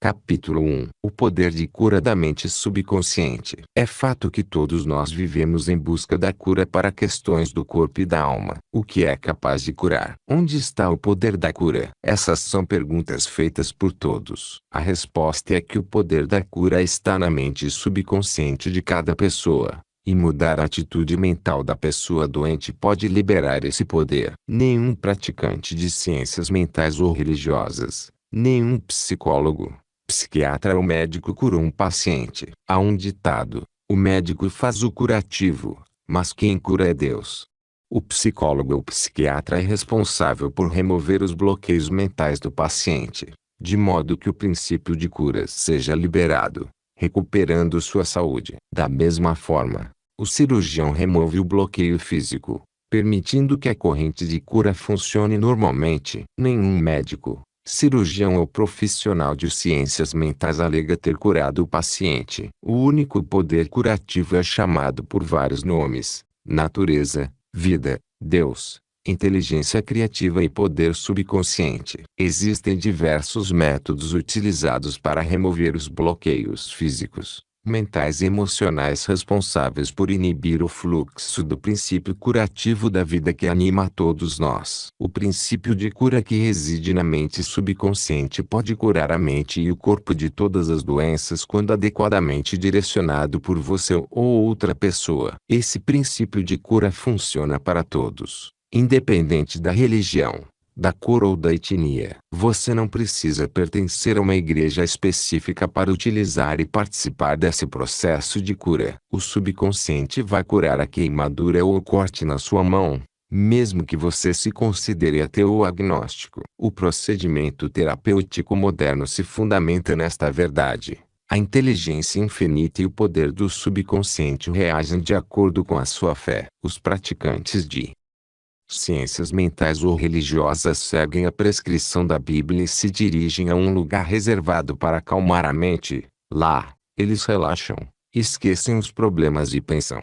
Capítulo 1. O poder de cura da mente subconsciente. É fato que todos nós vivemos em busca da cura para questões do corpo e da alma. O que é capaz de curar? Onde está o poder da cura? Essas são perguntas feitas por todos. A resposta é que o poder da cura está na mente subconsciente de cada pessoa. E mudar a atitude mental da pessoa doente pode liberar esse poder. Nenhum praticante de ciências mentais ou religiosas, nenhum psicólogo, psiquiatra ou médico curou um paciente. Há um ditado: o médico faz o curativo, mas quem cura é Deus. O psicólogo ou psiquiatra é responsável por remover os bloqueios mentais do paciente, de modo que o princípio de cura seja liberado, recuperando sua saúde. Da mesma forma, o cirurgião remove o bloqueio físico, permitindo que a corrente de cura funcione normalmente. Nenhum médico, cirurgião ou profissional de ciências mentais alega ter curado o paciente. O único poder curativo é chamado por vários nomes: natureza, vida, Deus, inteligência criativa e poder subconsciente. Existem diversos métodos utilizados para remover os bloqueios físicos, mentais e emocionais responsáveis por inibir o fluxo do princípio curativo da vida que anima a todos nós. O princípio de cura que reside na mente subconsciente pode curar a mente e o corpo de todas as doenças quando adequadamente direcionado por você ou outra pessoa. Esse princípio de cura funciona para todos, independente da religião, da cor ou da etnia. Você não precisa pertencer a uma igreja específica para utilizar e participar desse processo de cura. O subconsciente vai curar a queimadura ou o corte na sua mão, mesmo que você se considere ateu ou agnóstico. O procedimento terapêutico moderno se fundamenta nesta verdade. A inteligência infinita e o poder do subconsciente reagem de acordo com a sua fé. Os praticantes de ciências mentais ou religiosas seguem a prescrição da Bíblia e se dirigem a um lugar reservado para acalmar a mente. Lá, eles relaxam, esquecem os problemas e pensam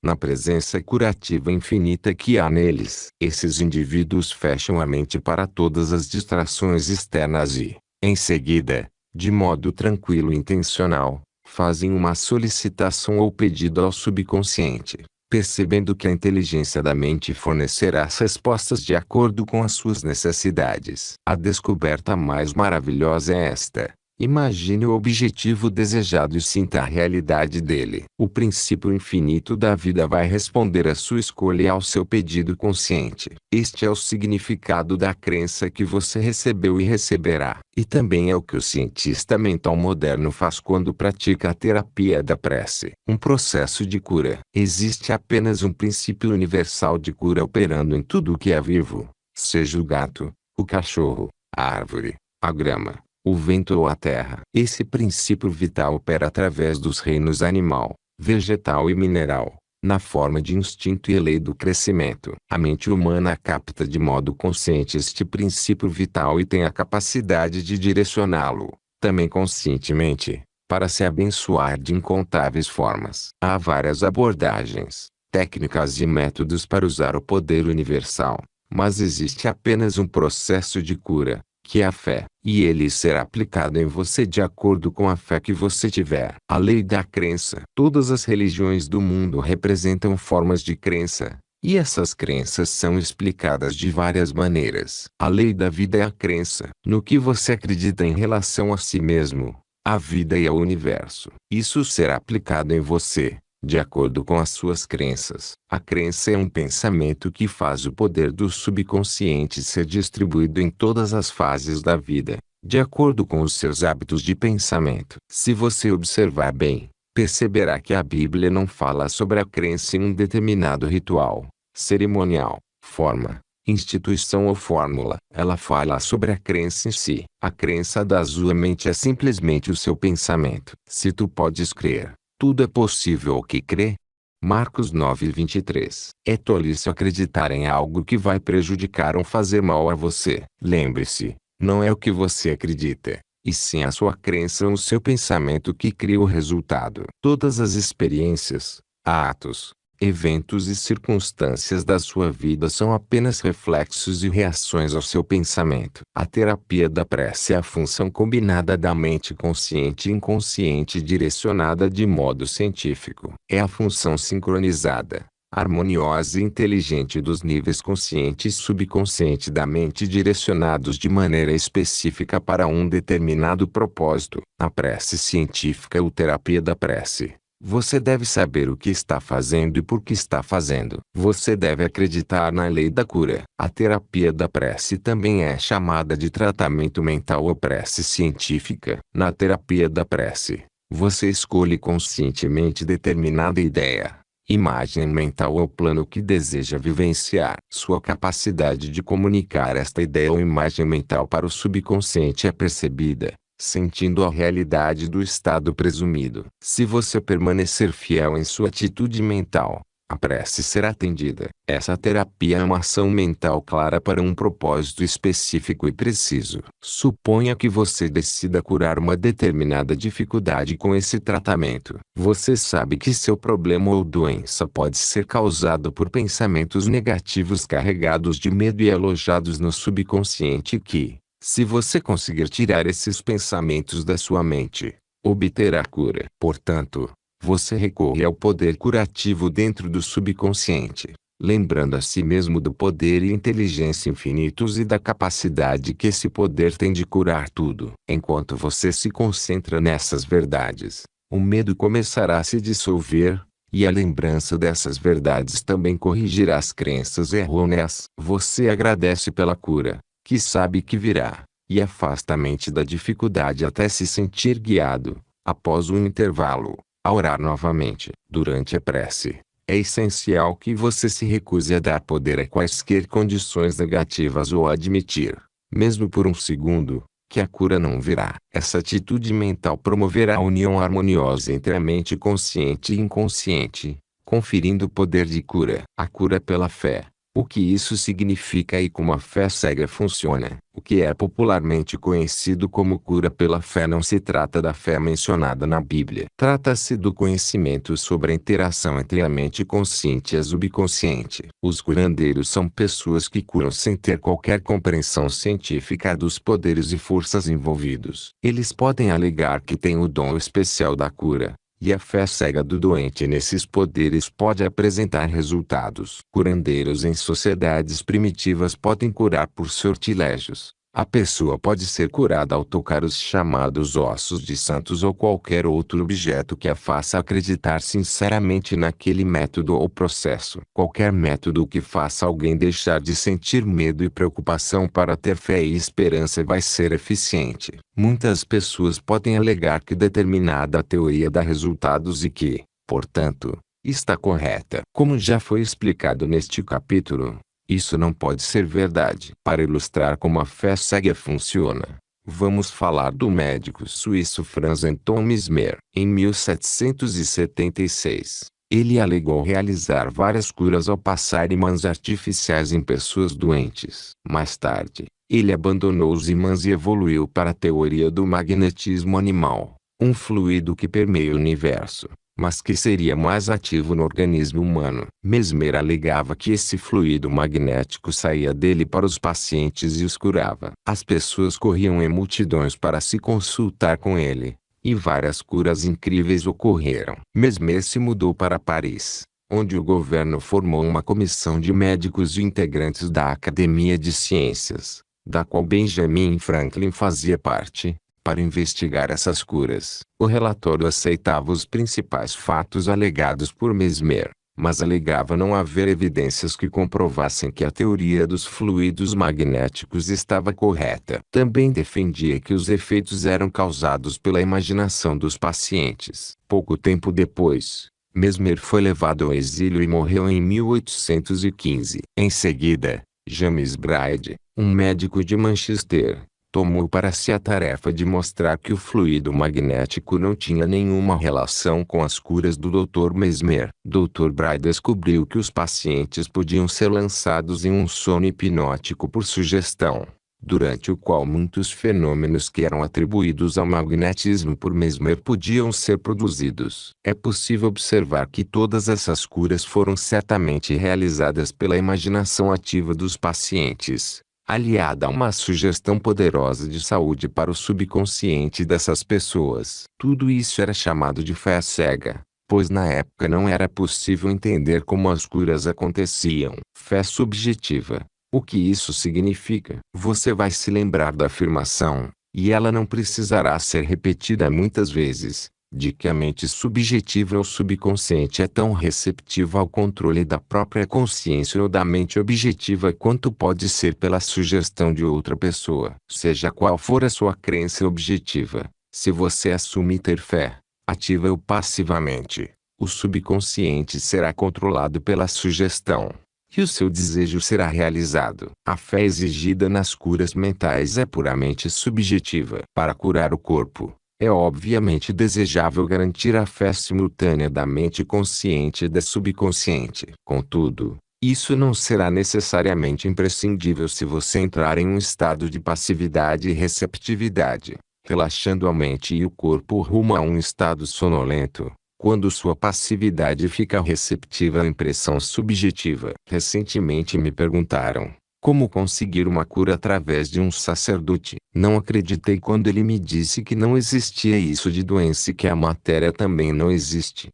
na presença curativa infinita que há neles. Esses indivíduos fecham a mente para todas as distrações externas e, em seguida, de modo tranquilo e intencional, fazem uma solicitação ou pedido ao subconsciente, percebendo que a inteligência da mente fornecerá as respostas de acordo com as suas necessidades. A descoberta mais maravilhosa é esta: imagine o objetivo desejado e sinta a realidade dele. O princípio infinito da vida vai responder à sua escolha e ao seu pedido consciente. Este é o significado da crença que você recebeu e receberá. E também é o que o cientista mental moderno faz quando pratica a terapia da prece. Um processo de cura. Existe apenas um princípio universal de cura operando em tudo o que é vivo, seja o gato, o cachorro, a árvore, a grama, o vento ou a terra. Esse princípio vital opera através dos reinos animal, vegetal e mineral, na forma de instinto e lei do crescimento. A mente humana capta de modo consciente este princípio vital e tem a capacidade de direcioná-lo, também conscientemente, para se abençoar de incontáveis formas. Há várias abordagens, técnicas e métodos para usar o poder universal, mas existe apenas um processo de cura, que é a fé, e ele será aplicado em você de acordo com a fé que você tiver. A lei da crença. Todas as religiões do mundo representam formas de crença, e essas crenças são explicadas de várias maneiras. A lei da vida é a crença no que você acredita em relação a si mesmo, à vida e ao universo. Isso será aplicado em você, de acordo com as suas crenças. A crença é um pensamento que faz o poder do subconsciente ser distribuído em todas as fases da vida, de acordo com os seus hábitos de pensamento. Se você observar bem, perceberá que a Bíblia não fala sobre a crença em um determinado ritual, cerimonial, forma, instituição ou fórmula. Ela fala sobre a crença em si. A crença da sua mente é simplesmente o seu pensamento. Se tu podes crer, tudo é possível ao que crê. Marcos 9:23. É tolice acreditar em algo que vai prejudicar ou fazer mal a você. Lembre-se, não é o que você acredita, e sim a sua crença ou o seu pensamento que cria o resultado. Todas as experiências, atos, Eventos e circunstâncias da sua vida são apenas reflexos e reações ao seu pensamento. A terapia da prece é a função combinada da mente consciente e inconsciente direcionada de modo científico. É a função sincronizada, harmoniosa e inteligente dos níveis consciente e subconsciente da mente direcionados de maneira específica para um determinado propósito. A prece científica ou terapia da prece. Você deve saber o que está fazendo e por que está fazendo. Você deve acreditar na lei da cura. A terapia da prece também é chamada de tratamento mental ou prece científica. Na terapia da prece, você escolhe conscientemente determinada ideia, imagem mental ou plano que deseja vivenciar. Sua capacidade de comunicar esta ideia ou imagem mental para o subconsciente é percebida, sentindo a realidade do estado presumido. Se você permanecer fiel em sua atitude mental, a prece será atendida. Essa terapia é uma ação mental clara para um propósito específico e preciso. Suponha que você decida curar uma determinada dificuldade com esse tratamento. Você sabe que seu problema ou doença pode ser causado por pensamentos negativos carregados de medo e alojados no subconsciente que, se você conseguir tirar esses pensamentos da sua mente, obterá cura. Portanto, você recorre ao poder curativo dentro do subconsciente, lembrando a si mesmo do poder e inteligência infinitos e da capacidade que esse poder tem de curar tudo. Enquanto você se concentra nessas verdades, o medo começará a se dissolver, e a lembrança dessas verdades também corrigirá as crenças errôneas. Você agradece pela cura, que sabe que virá, e afasta a mente da dificuldade até se sentir guiado. Após um intervalo, a orar novamente. Durante a prece, é essencial que você se recuse a dar poder a quaisquer condições negativas ou a admitir, mesmo por um segundo, que a cura não virá. Essa atitude mental promoverá a união harmoniosa entre a mente consciente e inconsciente, conferindo o poder de cura. A cura pela fé. O que isso significa e como a fé cega funciona. O que é popularmente conhecido como cura pela fé não se trata da fé mencionada na Bíblia. Trata-se do conhecimento sobre a interação entre a mente consciente e a subconsciente. Os curandeiros são pessoas que curam sem ter qualquer compreensão científica dos poderes e forças envolvidos. Eles podem alegar que têm o dom especial da cura, e a fé cega do doente nesses poderes pode apresentar resultados. Curandeiros em sociedades primitivas podem curar por sortilégios. A pessoa pode ser curada ao tocar os chamados ossos de santos ou qualquer outro objeto que a faça acreditar sinceramente naquele método ou processo. Qualquer método que faça alguém deixar de sentir medo e preocupação para ter fé e esperança vai ser eficiente. Muitas pessoas podem alegar que determinada teoria dá resultados e que, portanto, está correta. Como já foi explicado neste capítulo, isso não pode ser verdade. Para ilustrar como a fé cega funciona, vamos falar do médico suíço Franz Anton Mesmer. Em 1776, ele alegou realizar várias curas ao passar ímãs artificiais em pessoas doentes. Mais tarde, ele abandonou os ímãs e evoluiu para a teoria do magnetismo animal, um fluido que permeia o universo, mas que seria mais ativo no organismo humano. Mesmer alegava que esse fluido magnético saía dele para os pacientes e os curava. As pessoas corriam em multidões para se consultar com ele, e várias curas incríveis ocorreram. Mesmer se mudou para Paris, onde o governo formou uma comissão de médicos e integrantes da Academia de Ciências, da qual Benjamin Franklin fazia parte, para investigar essas curas. O relatório aceitava os principais fatos alegados por Mesmer, mas alegava não haver evidências que comprovassem que a teoria dos fluidos magnéticos estava correta. Também defendia que os efeitos eram causados pela imaginação dos pacientes. Pouco tempo depois, Mesmer foi levado ao exílio e morreu em 1815. Em seguida, James Braid, um médico de Manchester, tomou para si a tarefa de mostrar que o fluido magnético não tinha nenhuma relação com as curas do Dr. Mesmer. Dr. Braid descobriu que os pacientes podiam ser lançados em um sono hipnótico por sugestão, durante o qual muitos fenômenos que eram atribuídos ao magnetismo por Mesmer podiam ser produzidos. É possível observar que todas essas curas foram certamente realizadas pela imaginação ativa dos pacientes, aliada a uma sugestão poderosa de saúde para o subconsciente dessas pessoas. Tudo isso era chamado de fé cega, pois na época não era possível entender como as curas aconteciam. Fé subjetiva. O que isso significa? Você vai se lembrar da afirmação, e ela não precisará ser repetida muitas vezes, de que a mente subjetiva ou subconsciente é tão receptiva ao controle da própria consciência ou da mente objetiva quanto pode ser pela sugestão de outra pessoa. Seja qual for a sua crença objetiva, se você assume ter fé, ativa ou passivamente, o subconsciente será controlado pela sugestão, e o seu desejo será realizado. A fé exigida nas curas mentais é puramente subjetiva. Para curar o corpo, é obviamente desejável garantir a fé simultânea da mente consciente e da subconsciente. Contudo, isso não será necessariamente imprescindível se você entrar em um estado de passividade e receptividade, relaxando a mente e o corpo rumo a um estado sonolento, quando sua passividade fica receptiva à impressão subjetiva. Recentemente me perguntaram como conseguir uma cura através de um sacerdote. Não acreditei quando ele me disse que não existia isso de doença e que a matéria também não existe.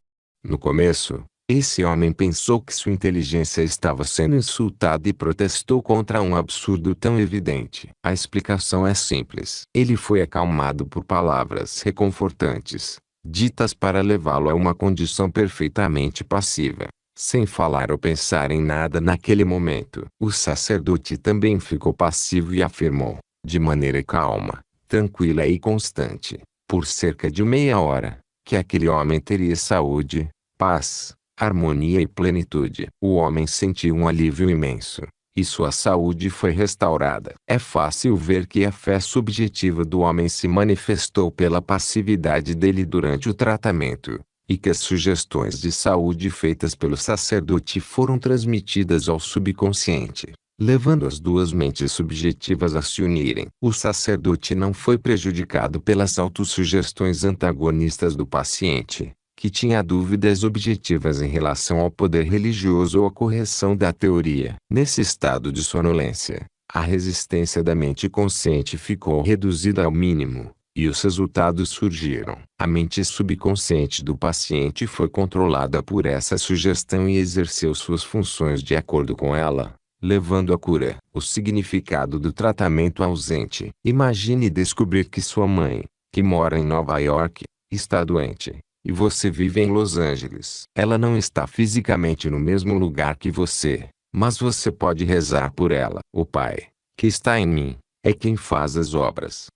No começo, esse homem pensou que sua inteligência estava sendo insultada e protestou contra um absurdo tão evidente. A explicação é simples. Ele foi acalmado por palavras reconfortantes, ditas para levá-lo a uma condição perfeitamente passiva, sem falar ou pensar em nada naquele momento. O sacerdote também ficou passivo e afirmou, de maneira calma, tranquila e constante, por cerca de meia hora, que aquele homem teria saúde, paz, harmonia e plenitude. O homem sentiu um alívio imenso, e sua saúde foi restaurada. É fácil ver que a fé subjetiva do homem se manifestou pela passividade dele durante o tratamento, e que as sugestões de saúde feitas pelo sacerdote foram transmitidas ao subconsciente, levando as duas mentes subjetivas a se unirem. O sacerdote não foi prejudicado pelas autossugestões antagonistas do paciente, que tinha dúvidas objetivas em relação ao poder religioso ou à correção da teoria. Nesse estado de sonolência, a resistência da mente consciente ficou reduzida ao mínimo, e os resultados surgiram. A mente subconsciente do paciente foi controlada por essa sugestão e exerceu suas funções de acordo com ela, levando à cura. O significado do tratamento ausente. Imagine descobrir que sua mãe, que mora em Nova York, está doente, e você vive em Los Angeles. Ela não está fisicamente no mesmo lugar que você, mas você pode rezar por ela. O Pai, que está em mim, é quem faz as obras.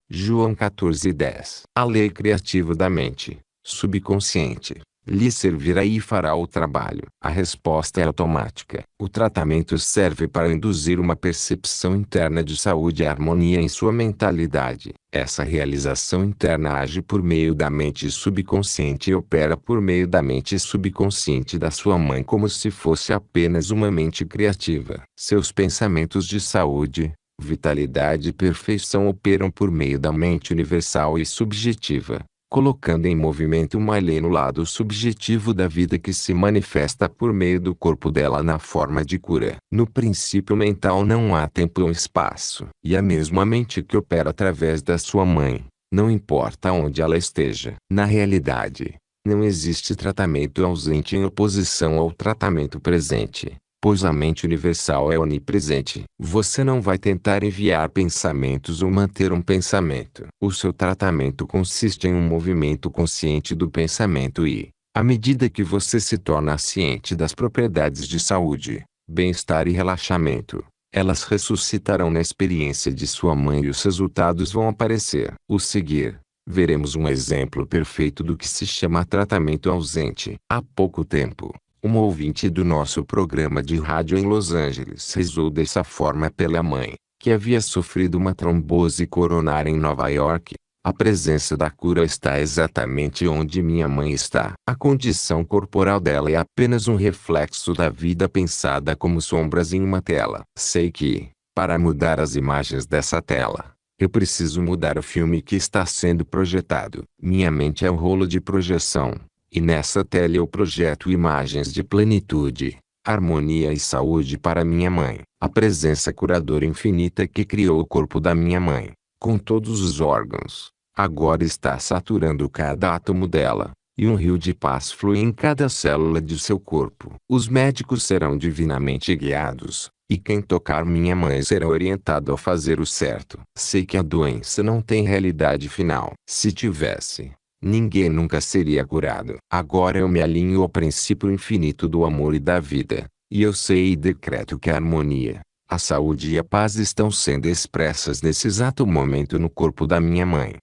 João 14:10. A lei criativa da mente, subconsciente, lhe servirá e fará o trabalho. A resposta é automática. O tratamento serve para induzir uma percepção interna de saúde e harmonia em sua mentalidade. Essa realização interna age por meio da mente subconsciente e opera por meio da mente subconsciente da sua mãe como se fosse apenas uma mente criativa. Seus pensamentos de saúde, vitalidade e perfeição operam por meio da mente universal e subjetiva, colocando em movimento uma lei no lado subjetivo da vida que se manifesta por meio do corpo dela na forma de cura. No princípio mental não há tempo ou espaço. E a mesma mente que opera através da sua mãe, não importa onde ela esteja. Na realidade, não existe tratamento ausente em oposição ao tratamento presente, pois a mente universal é onipresente. Você não vai tentar enviar pensamentos ou manter um pensamento. O seu tratamento consiste em um movimento consciente do pensamento e, à medida que você se torna ciente das propriedades de saúde, bem-estar e relaxamento, elas ressuscitarão na experiência de sua mãe e os resultados vão aparecer. O seguir, veremos um exemplo perfeito do que se chama tratamento ausente. Há pouco tempo, uma ouvinte do nosso programa de rádio em Los Angeles rezou dessa forma pela mãe, que havia sofrido uma trombose coronária em Nova York. A presença da cura está exatamente onde minha mãe está. A condição corporal dela é apenas um reflexo da vida pensada como sombras em uma tela. Sei que, Para mudar as imagens dessa tela, eu preciso mudar o filme que está sendo projetado. Minha mente é um rolo de projeção, e nessa tela eu projeto imagens de plenitude, harmonia e saúde para minha mãe. A presença curadora infinita que criou o corpo da minha mãe, com todos os órgãos, agora está saturando cada átomo dela, e um rio de paz flui em cada célula de seu corpo. Os médicos serão divinamente guiados, e quem tocar minha mãe será orientado a fazer o certo. Sei que a doença não tem realidade final. Se tivesse, ninguém nunca seria curado. Agora eu me alinho ao princípio infinito do amor e da vida, e eu sei e decreto que a harmonia, a saúde e a paz estão sendo expressas nesse exato momento no corpo da minha mãe.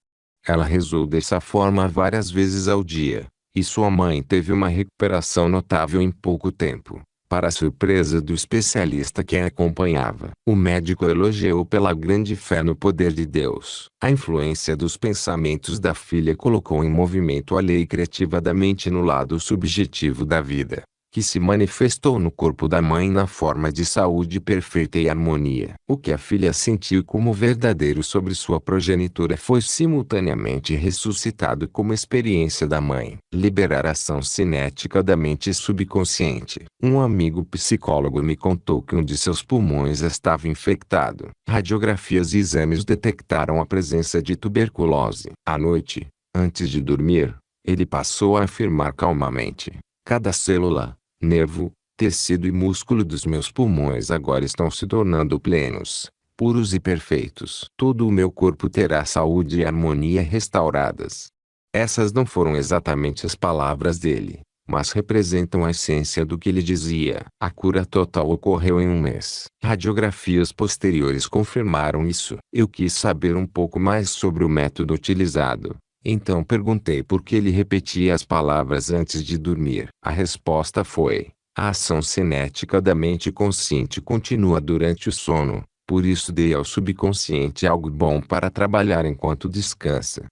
Ela rezou dessa forma várias vezes ao dia, e sua mãe teve uma recuperação notável em pouco tempo, para a surpresa do especialista que a acompanhava. O médico elogiou pela grande fé no poder de Deus. A influência dos pensamentos da filha colocou em movimento a lei criativa da mente no lado subjetivo da vida, que se manifestou no corpo da mãe na forma de saúde perfeita e harmonia. O que a filha sentiu como verdadeiro sobre sua progenitora foi simultaneamente ressuscitado como experiência da mãe. Liberar a ação cinética da mente subconsciente. Um amigo psicólogo me contou que um de seus pulmões estava infectado. Radiografias e exames detectaram a presença de tuberculose. À noite, antes de dormir, ele passou a afirmar calmamente: cada célula, nervo, tecido e músculo dos meus pulmões agora estão se tornando plenos, puros e perfeitos. Todo o meu corpo terá saúde e harmonia restauradas. Essas não foram exatamente as palavras dele, mas representam a essência do que ele dizia. A cura total ocorreu em um mês. Radiografias posteriores confirmaram isso. Eu quis saber um pouco mais sobre o método utilizado. Então perguntei por que ele repetia as palavras antes de dormir. A resposta foi: a ação cinética da mente consciente continua durante o sono, por isso dei ao subconsciente algo bom para trabalhar enquanto descansa.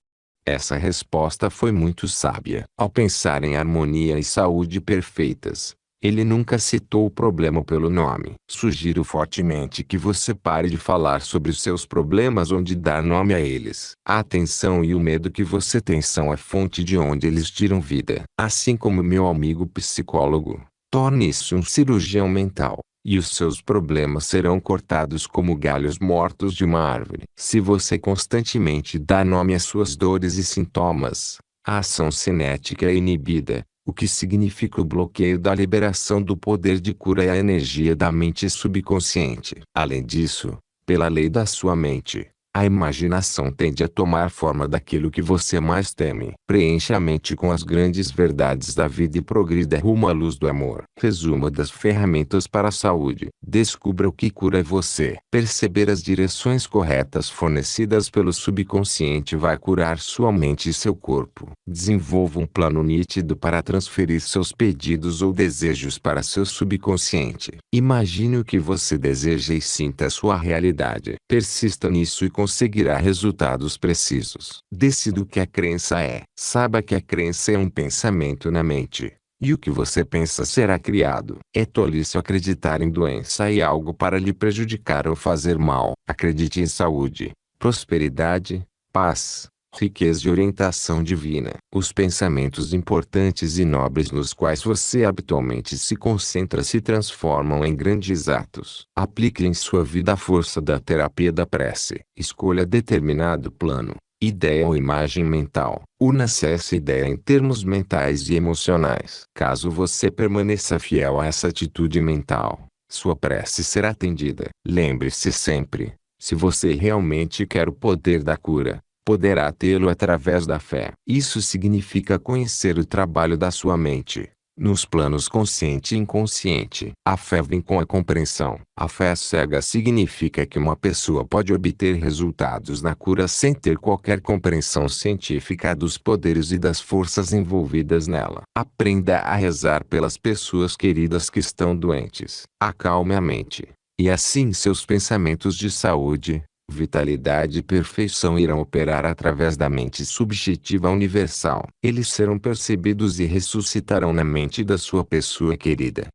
Essa resposta foi muito sábia. Ao pensar em harmonia e saúde perfeitas, ele nunca citou o problema pelo nome. Sugiro fortemente que você pare de falar sobre os seus problemas ou de dar nome a eles. A atenção e o medo que você tem são a fonte de onde eles tiram vida. Assim como meu amigo psicólogo, torne-se um cirurgião mental, e os seus problemas serão cortados como galhos mortos de uma árvore. Se você constantemente dá nome às suas dores e sintomas, a ação cinética é inibida, o que significa o bloqueio da liberação do poder de cura e a energia da mente subconsciente. Além disso, pela lei da sua mente, a imaginação tende a tomar forma daquilo que você mais teme. Preencha a mente com as grandes verdades da vida e progrida rumo à luz do amor. Resumo das ferramentas para a saúde. Descubra o que cura você. Perceber as direções corretas fornecidas pelo subconsciente vai curar sua mente e seu corpo. Desenvolva um plano nítido para transferir seus pedidos ou desejos para seu subconsciente. Imagine o que você deseja e sinta a sua realidade. Persista nisso e conseguirá resultados precisos. Decida o que a crença é. Saiba que a crença é um pensamento na mente, e o que você pensa será criado. É tolice acreditar em doença e algo para lhe prejudicar ou fazer mal. Acredite em saúde, prosperidade, paz, riqueza e orientação divina. Os pensamentos importantes e nobres nos quais você habitualmente se concentra se transformam em grandes atos. Aplique em sua vida a força da terapia da prece. Escolha determinado plano, ideia ou imagem mental. Una-se a essa ideia em termos mentais e emocionais. Caso você permaneça fiel a essa atitude mental, sua prece será atendida. Lembre-se sempre: se você realmente quer o poder da cura, poderá tê-lo através da fé. Isso significa conhecer o trabalho da sua mente, nos planos consciente e inconsciente. A fé vem com a compreensão. A fé cega significa que uma pessoa pode obter resultados na cura sem ter qualquer compreensão científica dos poderes e das forças envolvidas nela. Aprenda a rezar pelas pessoas queridas que estão doentes. Acalme a mente, e assim seus pensamentos de saúde, vitalidade e perfeição irão operar através da mente subjetiva universal. Eles serão percebidos e ressuscitarão na mente da sua pessoa querida.